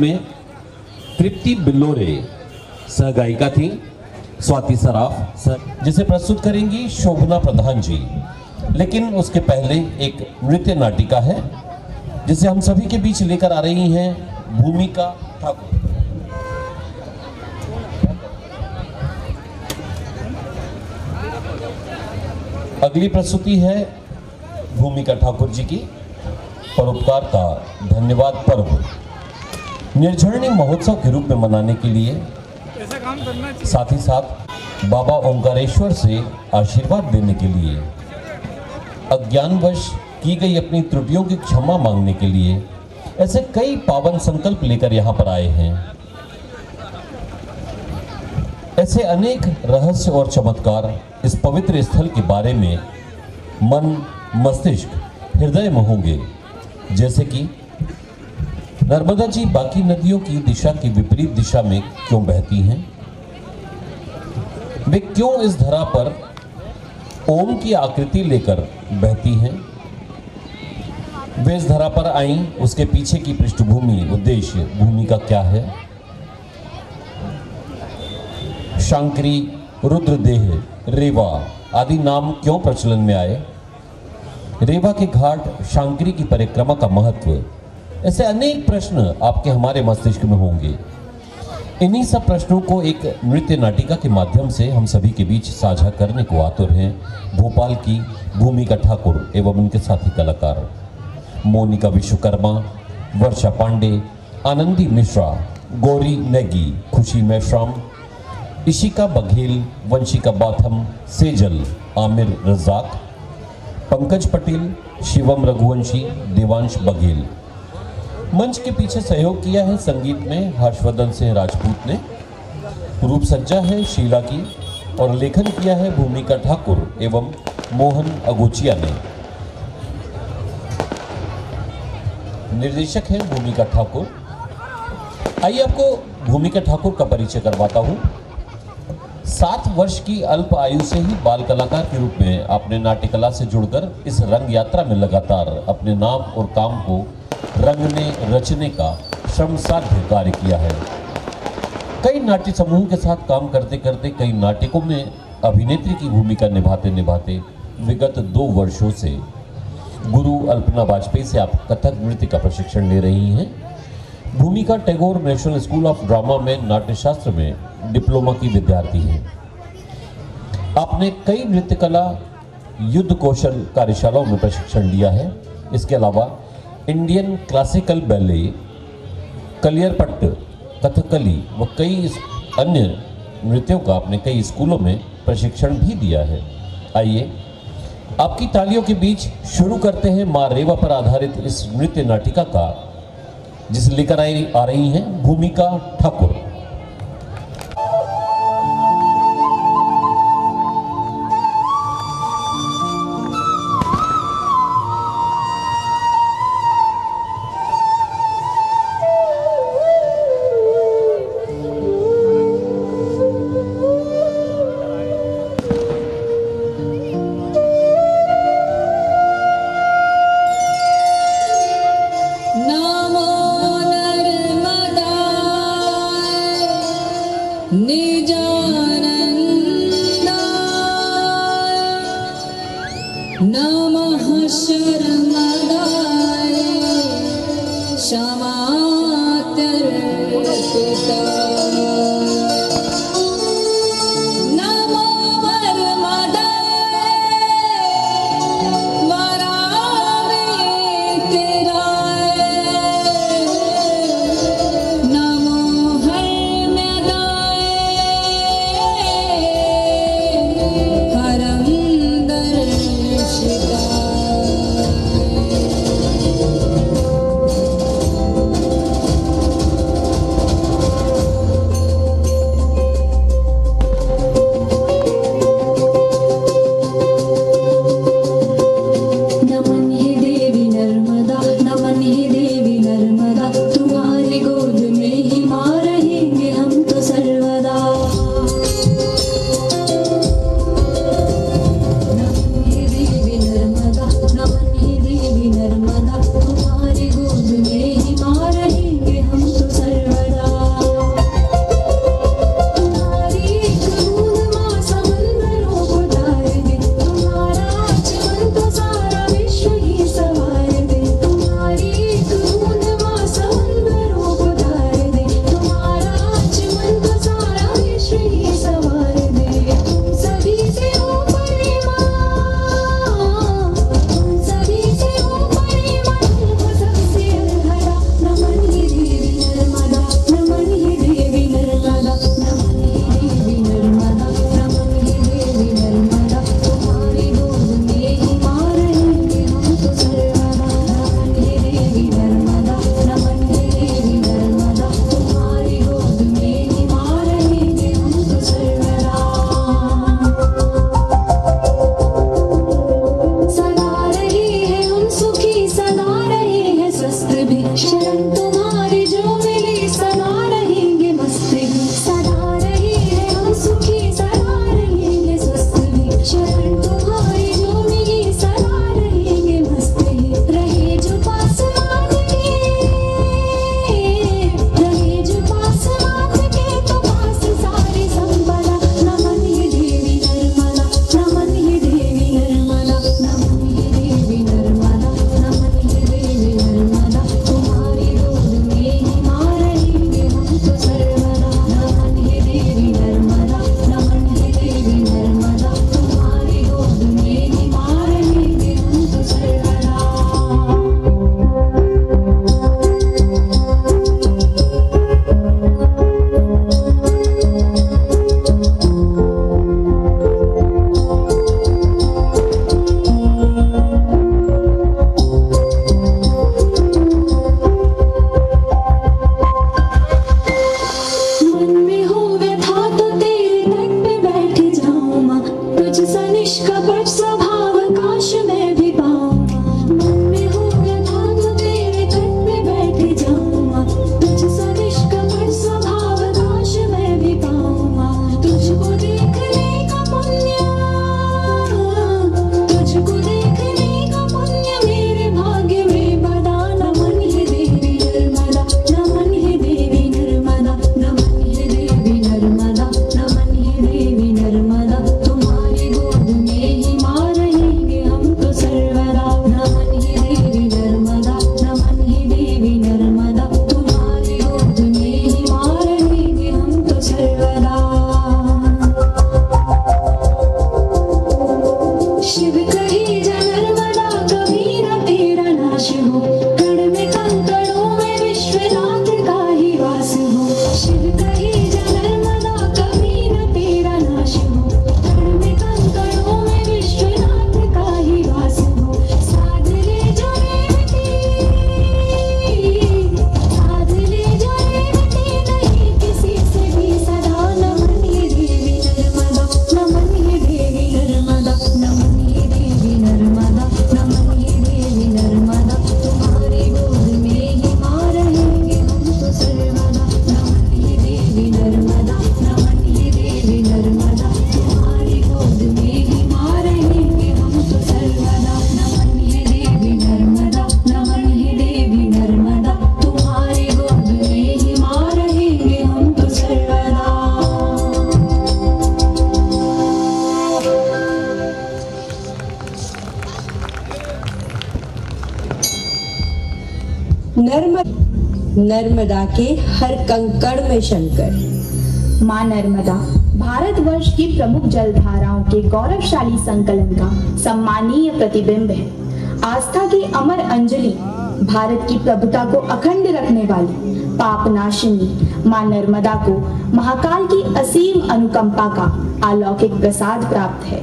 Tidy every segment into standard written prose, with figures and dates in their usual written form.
में तृप्ति बिल्लोरे सहगायिका थी, स्वाति सराफ सर, जिसे प्रस्तुत करेंगी शोभना प्रधान जी। लेकिन उसके पहले एक नृत्य नाटिका है जिसे हम सभी के बीच लेकर आ रही हैं भूमिका ठाकुर। अगली प्रस्तुति है भूमिका ठाकुर जी की परोपकार का धन्यवाद पर्व निर्झरणी महोत्सव के रूप में मनाने के लिए, साथ ही साथ बाबा ओंकारेश्वर से आशीर्वाद देने के लिए, अज्ञानवश की गई अपनी त्रुटियों की क्षमा मांगने के लिए, ऐसे कई पावन संकल्प लेकर यहाँ पर आए हैं। ऐसे अनेक रहस्य और चमत्कार इस पवित्र स्थल के बारे में मन, मस्तिष्क, हृदय में होंगे, जैसे कि नर्मदा जी बाकी नदियों की दिशा की विपरीत दिशा में क्यों बहती हैं? वे क्यों इस धरा पर ओम की आकृति लेकर बहती हैं? वे इस धरा पर आईं, उसके पीछे की पृष्ठभूमि, उद्देश्य, भूमिका क्या है? शांकरी, रुद्रदेह, रेवा आदि नाम क्यों प्रचलन में आए? रेवा के घाट, शांकरी की परिक्रमा का महत्व, ऐसे अनेक प्रश्न आपके हमारे मस्तिष्क में होंगे। इन्हीं सब प्रश्नों को एक नृत्य नाटिका के माध्यम से हम सभी के बीच साझा करने को आतुर हैं भोपाल की भूमिका ठाकुर एवं उनके साथी कलाकार मोनिका विश्वकर्मा, वर्षा पांडे, आनंदी मिश्रा, गौरी नेगी, खुशी मेश्राम, इशिका बघेल, वंशिका बाथम, सेजल, आमिर रजाक, पंकज पटेल, शिवम रघुवंशी, देवांश बघेल। मंच के पीछे सहयोग किया है संगीत में हर्षवर्धन सिंह राजपूत ने, रूप सज्जा है शीला की और लेखन किया है भूमिका ठाकुर एवं मोहन अगोचिया ने। निर्देशक है भूमिका ठाकुर। आइए आपको भूमिका ठाकुर का परिचय करवाता हूँ। 7 वर्ष की अल्प आयु से ही बाल कलाकार के रूप में आपने नाट्य कला से जुड़कर इस रंग यात्रा में लगातार अपने नाम और काम को रंगने रचने का श्रमसाध्य कार्य किया है। कई नाट्य समूह के साथ काम करते करते कई नाटकों में अभिनेत्री की भूमिका निभाते निभाते विगत 2 वर्षों से गुरु अल्पना वाजपेयी से आप कथक नृत्य का प्रशिक्षण ले रही हैं। भूमिका Tagore national school of drama में नाट्यशास्त्र में डिप्लोमा की विद्यार्थी हैं। आपने कई नृत्य कला युद्ध कौशल कार्यशालाओं में प्रशिक्षण लिया है। इसके अलावा इंडियन क्लासिकल बैले, कलियरपट्ट, कथकली व कई अन्य नृत्यों का आपने कई स्कूलों में प्रशिक्षण भी दिया है। आइए आपकी तालियों के बीच शुरू करते हैं माँ रेवा पर आधारित इस नृत्य नाटिका का, जिसे लेकर आ रही हैं भूमिका ठाकुर। नमः शर्मदाय क्षमातर्पिताय नमो वरमदाय वरावेतिराय नमो हर्म्यदाय हरं दर्शिताय निष्कपट स्वभाव काश मैं भी पाऊं, मन में हो व्यथा तो तेरे तट पे बैठ जाऊं, तुझसे निष्कपट स्वभाव काश मैं भी पाऊं, तुझको देखने का पुण्य, तुझको देखने का पुण्य मेरे भाग्य में बदा। नमन हे देवी नर्मदा, नमन हे देवी नर्मदा, नमन हे देवी नर्मदा, नमन हे देवी नर्मदा, तुम्हारी गोद में ही मां रहेंगे हम तो सर्वदा। नमन हे देवी नर्मदा, नमन हे देवी नर्मदा, तुम्हारी गोद में ही मां रहेंगे हम तो सर्वदा। शिव कही जा नर्मदा कभी न तेरा नाश हो, कण में कंकड़ों में विश्वनाथ का ही वास हो। शिव कही जा नर्मदा कभी न तेरा नाश हो, कण में कंकड़ों में विश्वनाथ का ही वास हो। साध ले जो रेवती, साध ले जो रेवती, नहीं किसी से भी सदा। नमन हे देवी नर्मदा, नमन हे देवी नर्मदा, नमन हे देवी नर्मदा, नमन हे देवी नर्मदा, तुम्हारी गोद में ही मां रहेंगे हम तो सर्वदा। नमन हे देवी नर्मदा, नमन हे देवी नर्मदा, तुम्हारी गोद में ही मां रहेंगे हम तो सर्वदा। नमन हे देवी नर्मदा, नमन हे देवी नर्मदा, तुम्हारी गोद में ही मां रहेंगे हम तो सर्वदा। नर्मदा के हर कंकड़ में शंकर। मां नर्मदा भारतवर्ष की प्रमुख जलधाराओं के गौरवशाली संकलन का सम्मानीय प्रतिबिंब है। आस्था की अमर अंजलि, भारत की प्रभुता को अखंड रखने वाली पापनाशिनी मां नर्मदा को महाकाल की असीम अनुकंपा का अलौकिक प्रसाद प्राप्त है।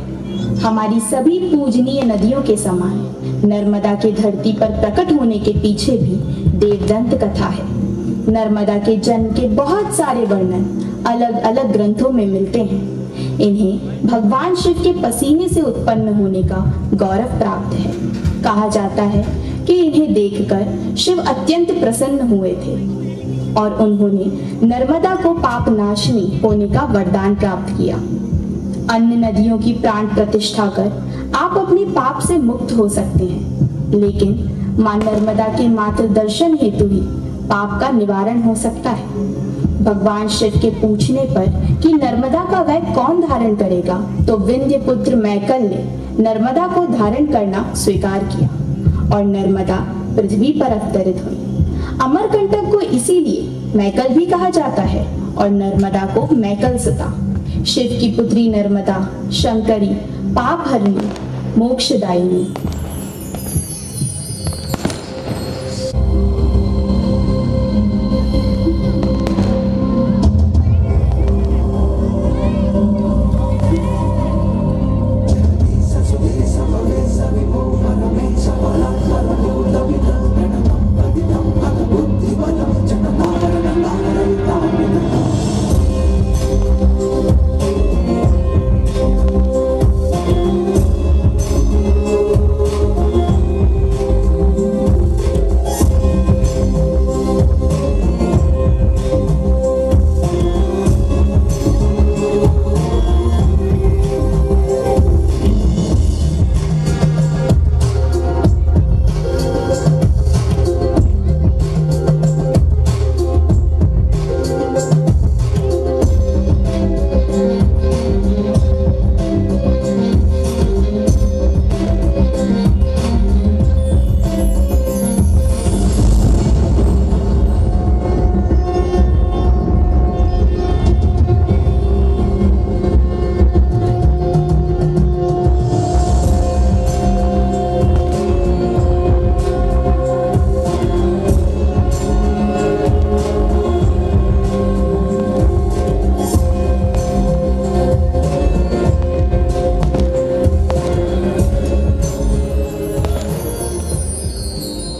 हमारी सभी पूजनीय नदियों के समान नर्मदा के धरती पर प्रकट होने के पीछे भी देवदंत कथा है। नर्मदा के जन्म के बहुत सारे वर्णन अलग अलग ग्रंथों में मिलते हैं। इन्हें भगवान शिव के पसीने से उत्पन्न होने का गौरव प्राप्त है। कहा जाता है कि इन्हें देखकर शिव अत्यंत प्रसन्न हुए थे और उन्होंने नर्मदा को पाप नाशिनी होने का वरदान प्राप्त किया। अन्य नदियों की प्राण प्रतिष्ठा कर आप अपने पाप से मुक्त हो सकते हैं, लेकिन मां नर्मदा के मात्र दर्शन हेतु ही पाप का निवारण हो सकता है। भगवान शिव के पूछने पर कि नर्मदा का वैग कौन धारण करेगा, तो विंध्य पुत्र मैकल ने नर्मदा को धारण करना स्वीकार किया और नर्मदा पृथ्वी पर अवतरित हुई। अमरकंटक को इसीलिए मैकल भी कहा जाता है और नर्मदा को मैकल सुता। शिव की पुत्री नर्मदा शंकरी, पाप हरणी, मोक्षदायिनी।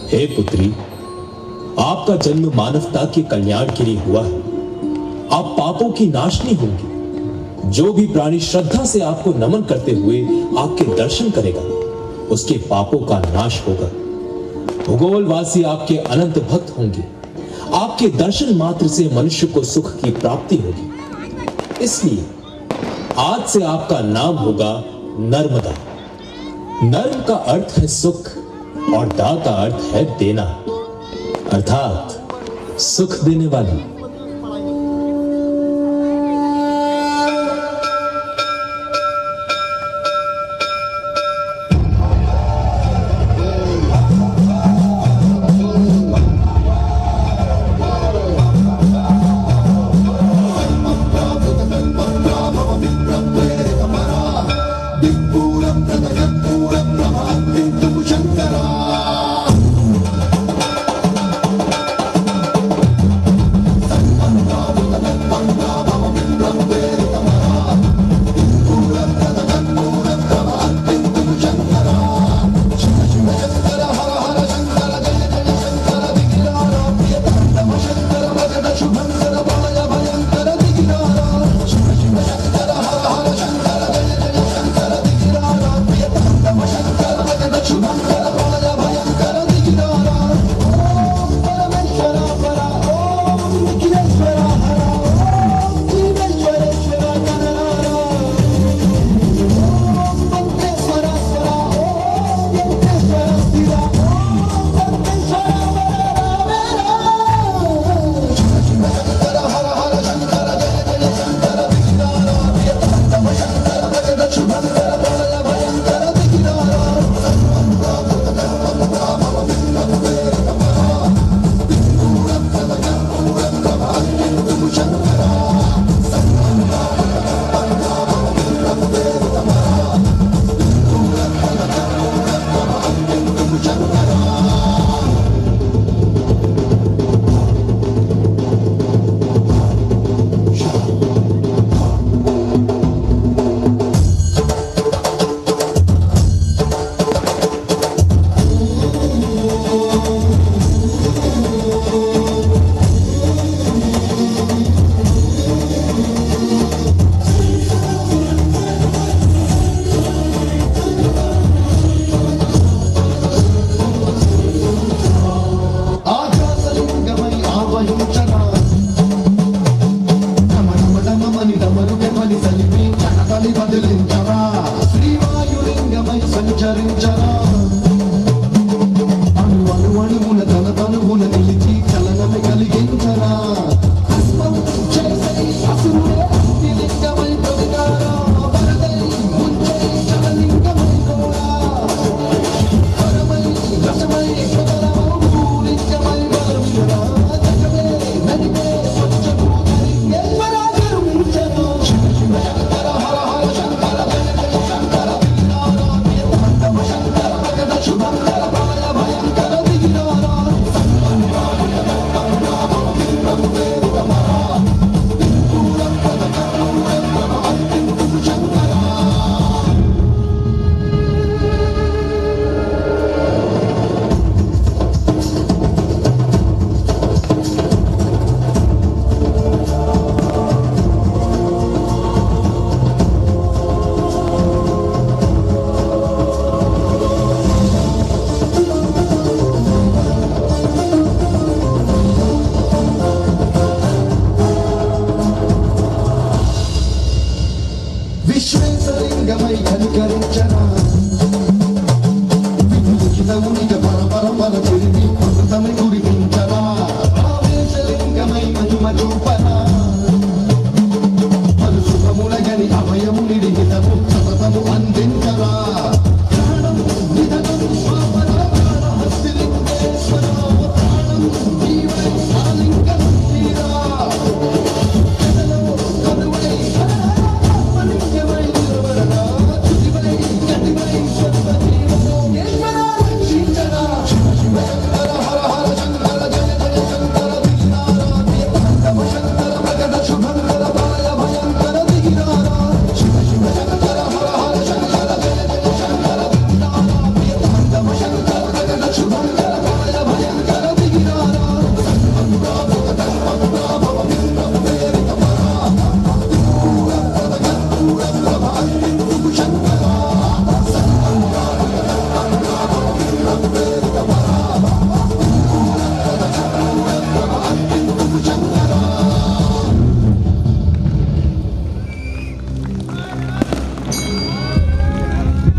हे पुत्री, आपका जन्म मानवता के कल्याण के लिए हुआ है। आप पापों की नाशनी होंगी। जो भी प्राणी श्रद्धा से आपको नमन करते हुए आपके दर्शन करेगा उसके पापों का नाश होगा। भूगोलवासी आपके अनंत भक्त होंगे। आपके दर्शन मात्र से मनुष्य को सुख की प्राप्ति होगी। इसलिए आज से आपका नाम होगा नर्मदा। नर्म का अर्थ है सुख और दा का अर्थ है देना, अर्थात सुख देने वाली। విశ్వేశ్వలింగమై కనికరించరా విముఖిత ఉనిక పర తిరిగి అమృతమై కురిపించరా ఆవేశలింగమై మహిమ చూపరా పలు శుభములగని అభయము నిడిగితము సతతము అందించరా ప్రాణం నిధనం స్వాపర ప్రాణహస్తిలింగేశ్వర ప్రాణం జీవై ఆలింగం తీరా కదలో కనువై నిత్యమై నిర్వరణ తుదివై గతివై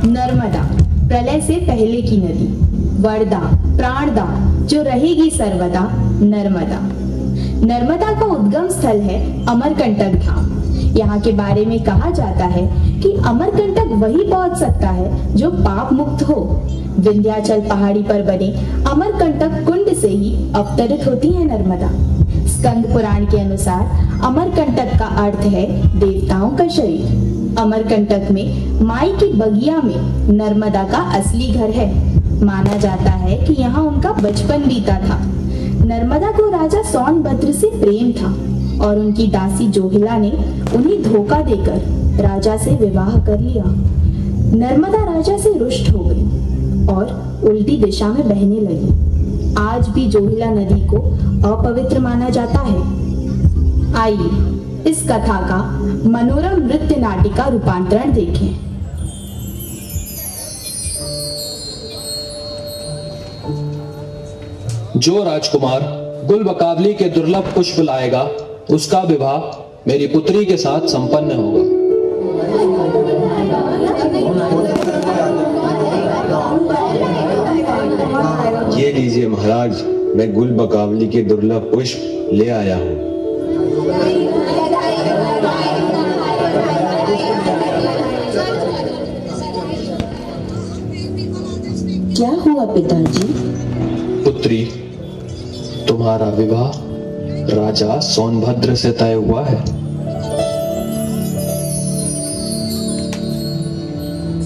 नर्मदा प्रलय से पहले की नदी, वरदा प्राणदा जो रहेगी सर्वदा नर्मदा। नर्मदा का उद्गम स्थल है अमरकंटक धाम। यहाँ के बारे में कहा जाता है कि अमरकंटक वही पहुंच सकता है जो पाप मुक्त हो। विंध्याचल पहाड़ी पर बने अमरकंटक कुंड से ही अवतरित होती है नर्मदा। स्कंद पुराण के अनुसार अमरकंटक का अर्थ है देवताओं का शरीर। अमरकंटक में माई की बगिया में नर्मदा का असली घर है। माना जाता है कि यहाँ उनका बचपन बीता था। नर्मदा को राजा सोनभद्र से प्रेम था और उनकी दासी जोहिला ने उन्हें धोखा देकर राजा से विवाह कर लिया। नर्मदा राजा से रुष्ट हो गई और उल्टी दिशा में बहने लगी। आज भी जोहिला नदी को अपवित्र माना जाता है। आइए इस कथा का मनोरम नृत्य नाटिका रूपांतरण देखें। जो राजकुमार गुलबकावली के दुर्लभ पुष्प लाएगा उसका विवाह मेरी पुत्री के साथ संपन्न होगा। ये लीजिए महाराज, मैं गुलबकावली के दुर्लभ पुष्प ले आया हूँ। क्या हुआ पिताजी? पुत्री, तुम्हारा विवाह राजा सोनभद्र से तय हुआ है।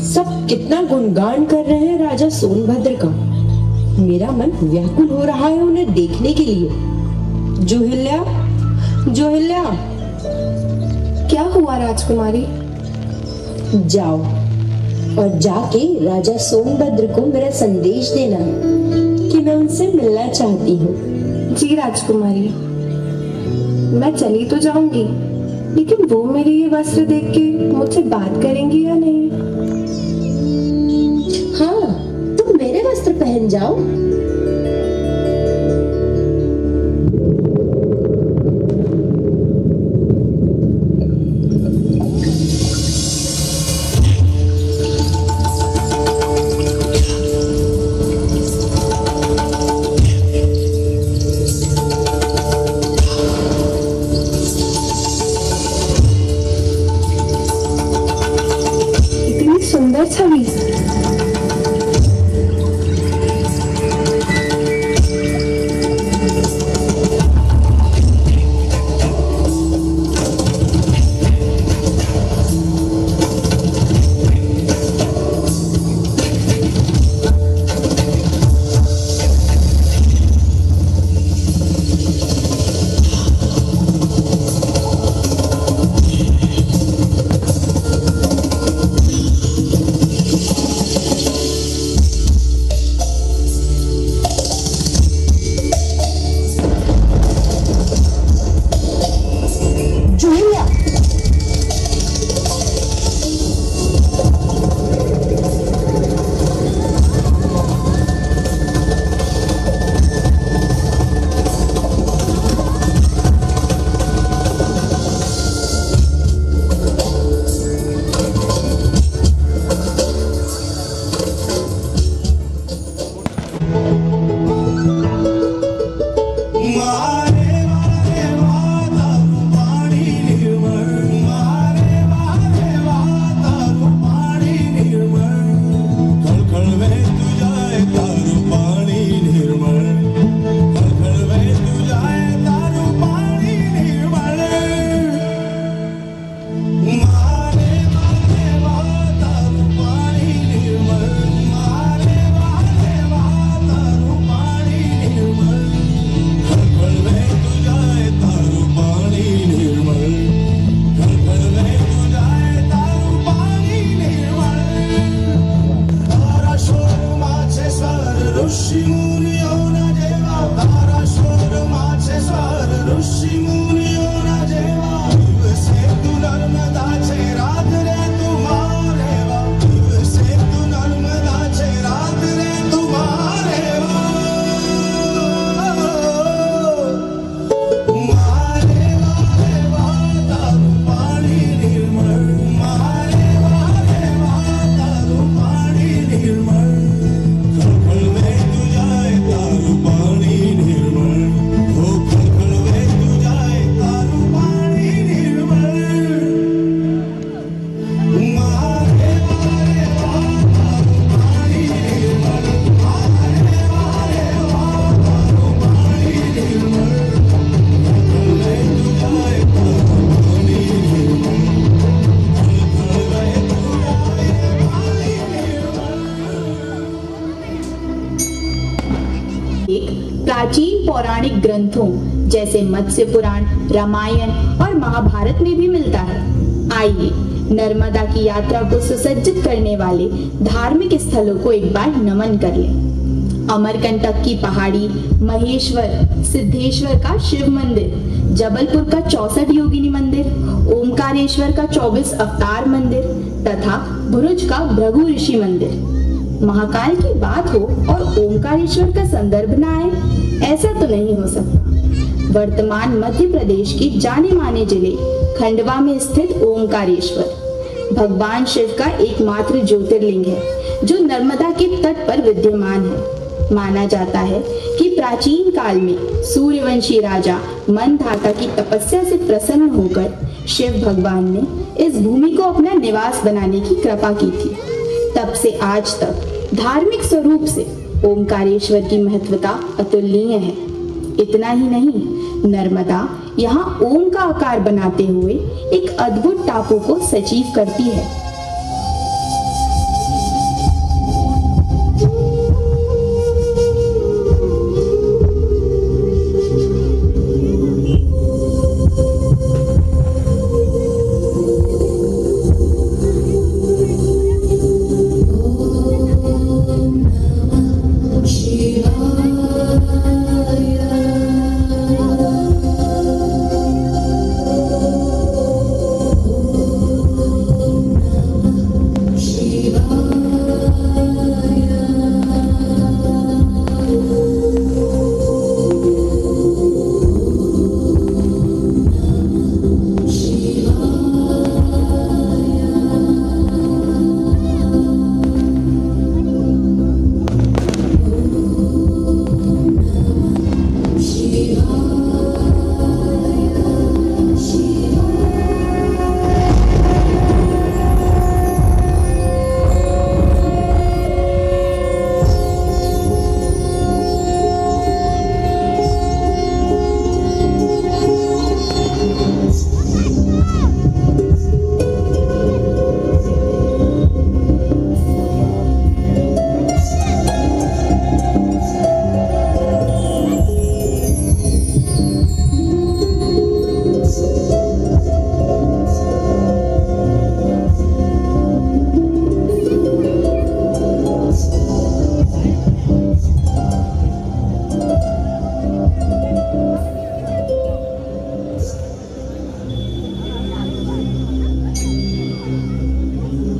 सब कितना गुणगान कर रहे हैं राजा सोनभद्र का। मेरा मन व्याकुल हो रहा है उन्हें देखने के लिए। जोहिल्या, जोहिल्या, क्या हुआ राजकुमारी? जाओ और जाके राजा सोनभद्र को मेरा संदेश देना कि मैं उनसे मिलना चाहती हूँ। जी राजकुमारी, मैं चली तो जाऊंगी, लेकिन वो मेरे ये वस्त्र देख के मुझसे बात करेंगी या नहीं? हाँ, तुम मेरे वस्त्र पहन जाओ। सुंदर छवि। प्राचीन पौराणिक ग्रंथों जैसे मत्स्य पुराण, रामायण और महाभारत में भी मिलता है। आइए नर्मदा की यात्रा को सुसज्जित करने वाले धार्मिक स्थलों को एक बार नमन कर लें। अमरकंटक की पहाड़ी, महेश्वर सिद्धेश्वर का शिव मंदिर, जबलपुर का 64 योगिनी मंदिर, ओमकारेश्वर का 24 अवतार मंदिर तथा भुरुच का भृगु ऋषि मंदिर। महाकाल की बात हो और ओमकारेश्वर का संदर्भ न आए, ऐसा तो नहीं हो सकता। वर्तमान मध्य प्रदेश के जाने माने जिले खंडवा में स्थित ओमकारेश्वर भगवान शिव का एकमात्र ज्योतिर्लिंग है जो नर्मदा के तट पर विद्यमान है। माना जाता है कि प्राचीन काल में सूर्यवंशी राजा मंधाता की तपस्या से प्रसन्न होकर शिव भगवान ने इस भूमि को अपना निवास बनाने की कृपा की थी। तब से आज तक धार्मिक स्वरूप से ओमकारेश्वर की महत्वता अतुलनीय है। इतना ही नहीं, नर्मदा यहाँ ओम का आकार बनाते हुए एक अद्भुत टापू को सजीव करती है।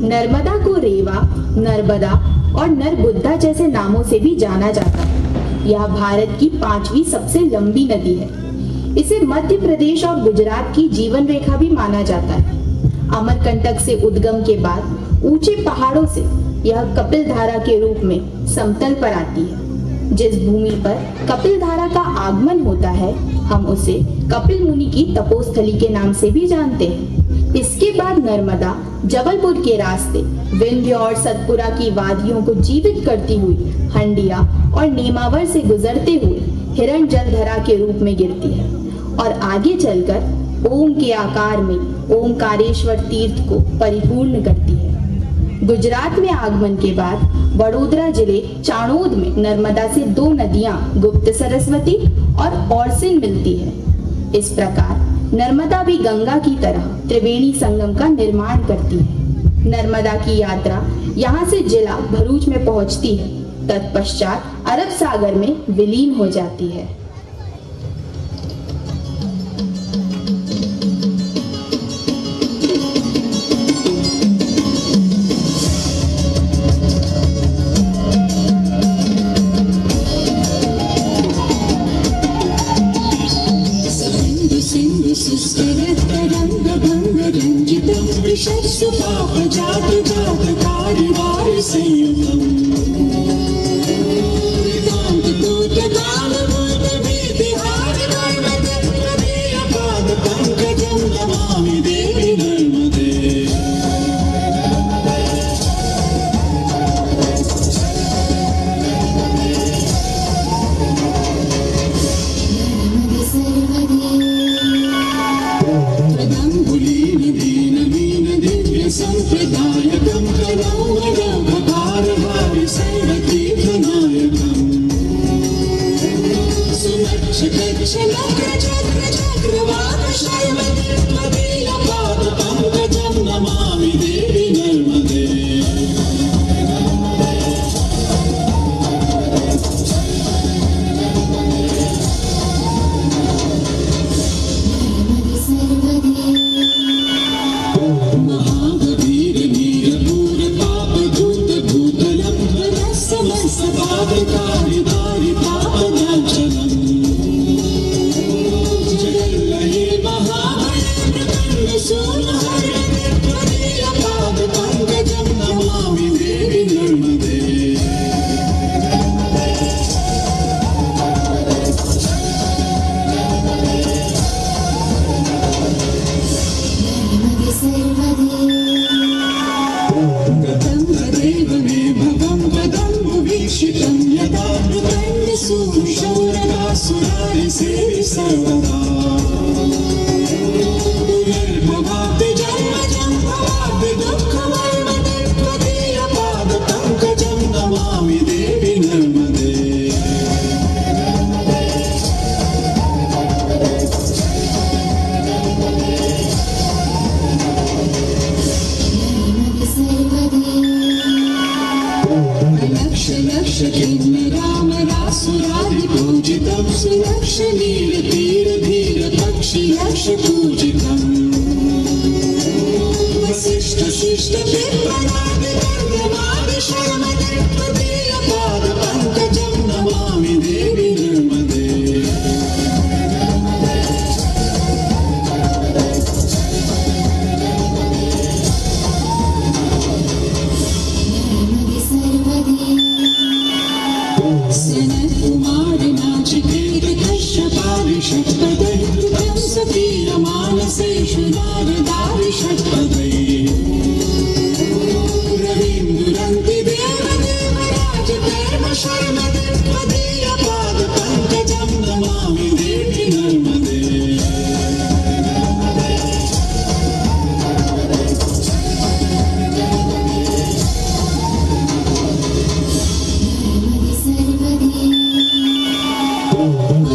नर्मदा को रेवा, नर्मदा और नर्बुद्दा जैसे नामों से भी जाना जाता है। यह भारत की 5वीं सबसे लंबी नदी है। इसे मध्य प्रदेश और गुजरात की जीवन रेखा भी माना जाता है। अमरकंटक से उद्गम के बाद ऊंचे पहाड़ों से यह कपिल धारा के रूप में समतल पर आती है। जिस भूमि पर कपिल धारा का आगमन होता है, हम उसे कपिल मुनि की तपोस्थली के नाम से भी जानते हैं। इसके बाद नर्मदा जबलपुर के रास्ते विंध्य और सतपुरा की वादियों को जीवित करती हुई हंडिया और नेमावर से गुजरते हुए हिरण जलधरा के रूप में गिरती है और आगे चलकर ओम के आकार में ओमकारेश्वर तीर्थ को परिपूर्ण करती है। गुजरात में आगमन के बाद वडोदरा जिले चाणोद में नर्मदा से 2 नदियां गुप्त सरस्वती और औरसिन मिलती है। इस प्रकार नर्मदा भी गंगा की तरह त्रिवेणी संगम का निर्माण करती है। नर्मदा की यात्रा यहाँ से जिला भरूच में पहुँचती है, तत्पश्चात अरब सागर में विलीन हो जाती है। शङ्कर चक्र चक्रवाक शर्मदे त्वदीयपाद पङ्कजं नमामि देवि नर्मदे महागभीर नीरपूर पाप धूत भूतलं समस्त पापकारि दारि पापनाशनम् जगल्लये महाभये प्रकण्ड सूनहरणे त्वदीयपाद पङ्कजं नमामि देवि नर्मदे गतं तदेव मे भवं वदं वीक्षितं यदा प्रकण्डसूरशौररासुरारि सेवि सर्वदा पुनर्भवाप्ति जन्मजं भवाप्ति दुःखमर्मदे त्वदीयपाद पङ्कजं नमामि देवि नर्मदे लक्ष लक्ष किन्नराम रासुरादि पूजितं सुलक्ष नील तीर धीर पक्षि यक्ष पूजितम् वसिष्ठ शिष्ट पिप्पलादि कर्दमादि शर्मदे त्वदीयपाद पङ्कजं नमामि देवि नर्मदे सनत्कुमार नाचिकेत कश्यपादि षट्पदैः कृतं सतीय मानसेषु नारदादि षट्पदैः रवीन्दुरन्ति देवदेवराज कर्म शर्मदे त्वदीयपाद पङ्कजं नमामि देवि नर्मदे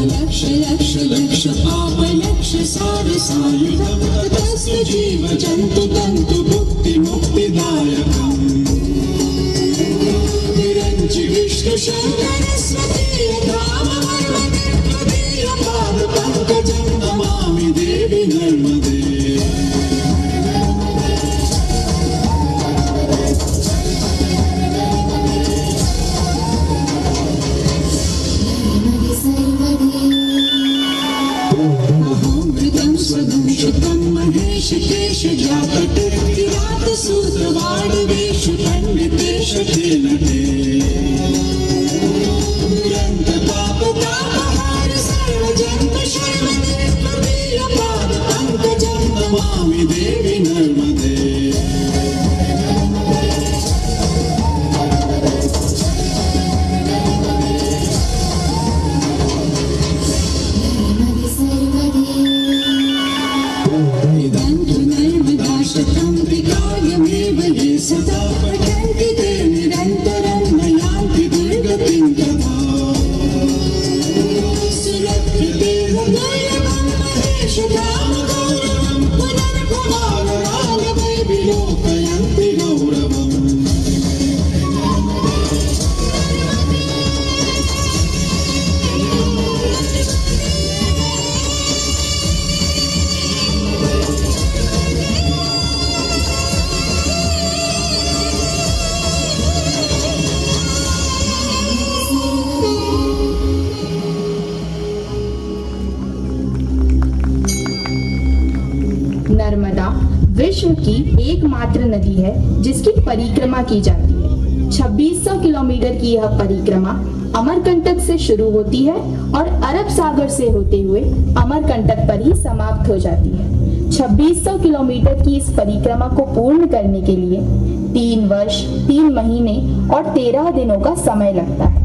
लक्ष लक्ष लक्ष पाप लक्ष सार सायुधं ततस्तु जीव जन्तु तन्तु भुक्ति मुक्तिदायकम् विरञ्चि विष्णु शङ्कर स्वकीय धाम नर्मदे त्वदीयपाद पङ्कजं नमामि देवि नर्मदे अहोमृतं स्वदंशतं महेश केश जातटे किरात सूत्रवाडवेषु पण्डितेश नटे दुरन्त पाप तापहार सर्वजन्म शर्मदे त्वदीयपाद पङ्कजं नमामि देवि नर्मदे इदं तु नर्मदाशतं विकार्यमेव ये सदा पठन्ति ते निरन्तरं नयान्ति दुर्गतिं तथा सुरक्षिते दुर्लभं महेशधाम गौरवं पुनर्भवानरालवै विलोकयन्ति गौरवम् नर्मदा विश्व की एकमात्र नदी है जिसकी परिक्रमा की जाती है। 2600 किलोमीटर की यह परिक्रमा अमरकंटक से शुरू होती है और अरब सागर से होते हुए अमरकंटक पर ही समाप्त हो जाती है। 2600 किलोमीटर की इस परिक्रमा को पूर्ण करने के लिए 3 वर्ष 3 महीने और 13 दिनों का समय लगता है।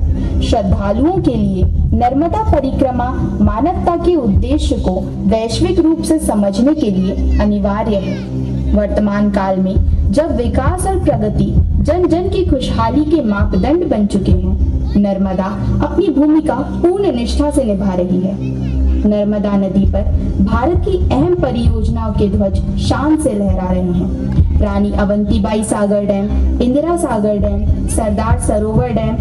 श्रद्धालुओं के लिए नर्मदा परिक्रमा मानवता के उद्देश्य को वैश्विक रूप से समझने के लिए अनिवार्य है। वर्तमान काल में जब विकास और प्रगति जन जन की खुशहाली के मापदंड बन चुके हैं, नर्मदा अपनी भूमिका पूर्ण निष्ठा से निभा रही है। नर्मदा नदी पर भारत की अहम परियोजनाओं के ध्वज शान से लहरा रहे हैं। रानी अवंतीबाई सागर dam, Indira Sagar dam, Sardar Sarovar dam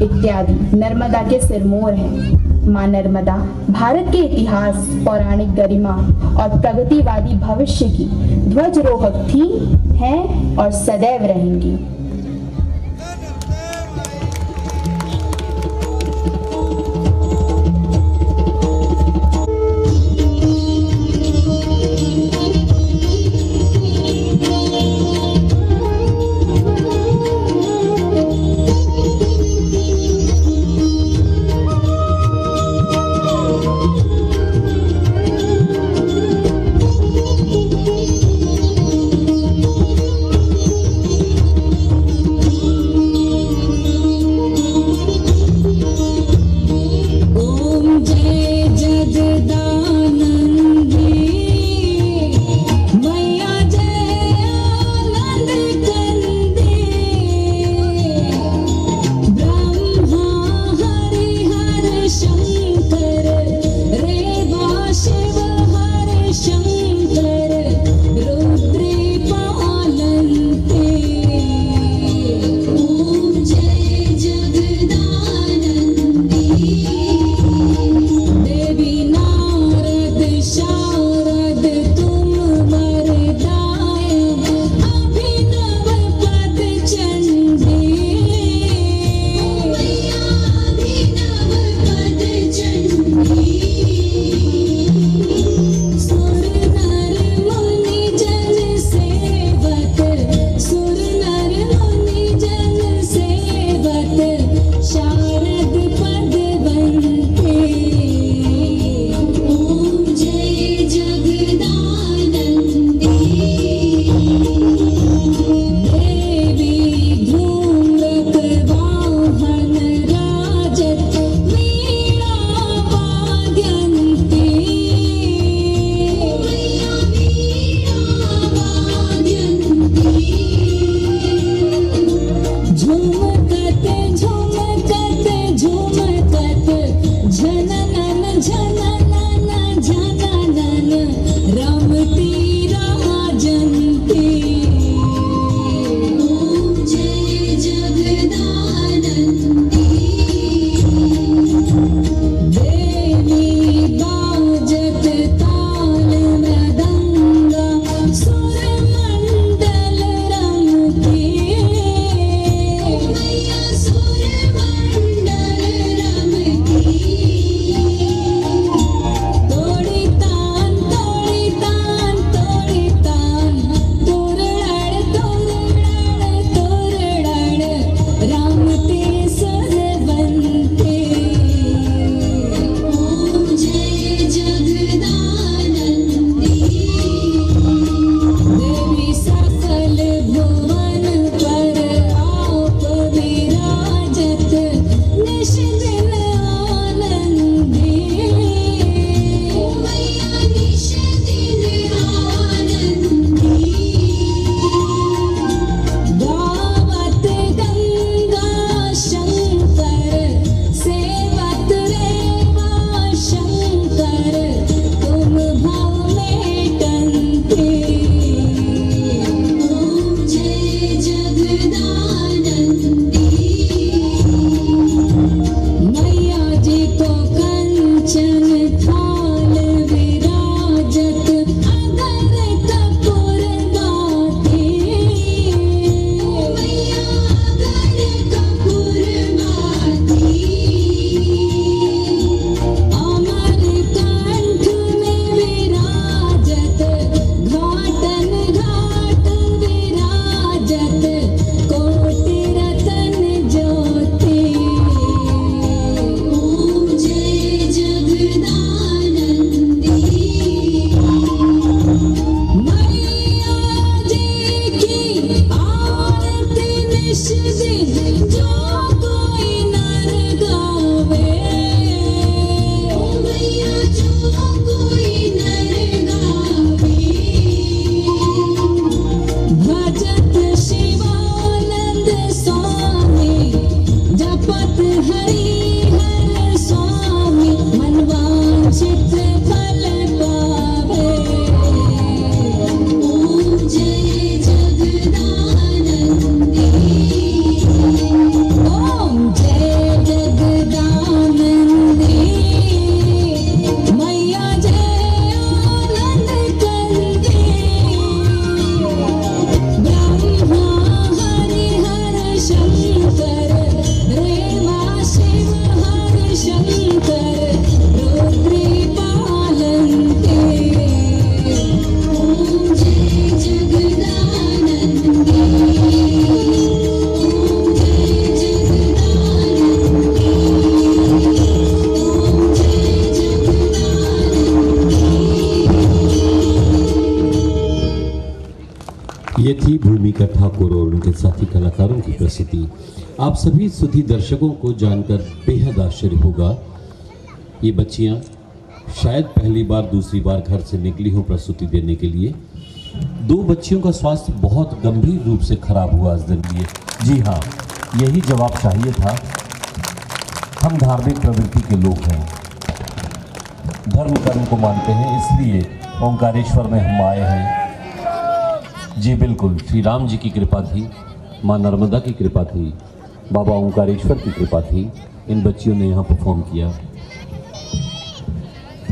इत्यादि नर्मदा के सिरमौर हैं। मां नर्मदा भारत के इतिहास, पौराणिक गरिमा और प्रगतिवादी भविष्य की ध्वजरोहक थी, हैं और सदैव रहेंगी। हरि हर स्वामी मनवांछित साथी कलाकारों की प्रस्तुति। आप सभी सुधी दर्शकों को जानकर बेहद आश्चर्य होगा, ये बच्चियां शायद पहली बार दूसरी बार घर से निकली हों प्रस्तुति देने के लिए। 2 बच्चियों का स्वास्थ्य बहुत गंभीर रूप से खराब हुआ इस दिन लिए। जी हाँ, यही जवाब चाहिए था। हम धार्मिक प्रवृत्ति के लोग हैं, धर्म कर्म को मानते हैं, इसलिए ओंकारेश्वर में हम आए हैं। जी बिल्कुल, श्री राम जी की कृपा थी, माँ नर्मदा की कृपा थी, बाबा ओंकारेश्वर की कृपा थी, इन बच्चियों ने यहाँ परफॉर्म किया।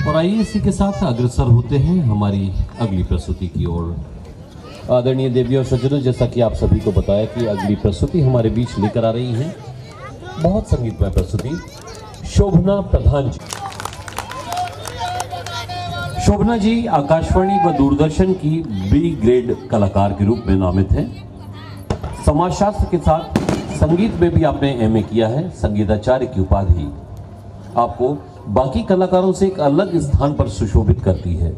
और आइए इसी के साथ अग्रसर होते हैं हमारी अगली प्रस्तुति की ओर। आदरणीय देवी और सज्जनों, जैसा कि आप सभी को बताया कि अगली प्रस्तुति हमारे बीच लेकर आ रही हैं बहुत संगीतमय प्रस्तुति शोभना प्रधान जी। शोभना जी आकाशवाणी व दूरदर्शन की बी ग्रेड कलाकार के रूप में नामित हैं। समाजशास्त्र के साथ संगीत में भी आपने एमए किया है। संगीताचार्य की उपाधि आपको बाकी कलाकारों से एक अलग स्थान पर सुशोभित करती है।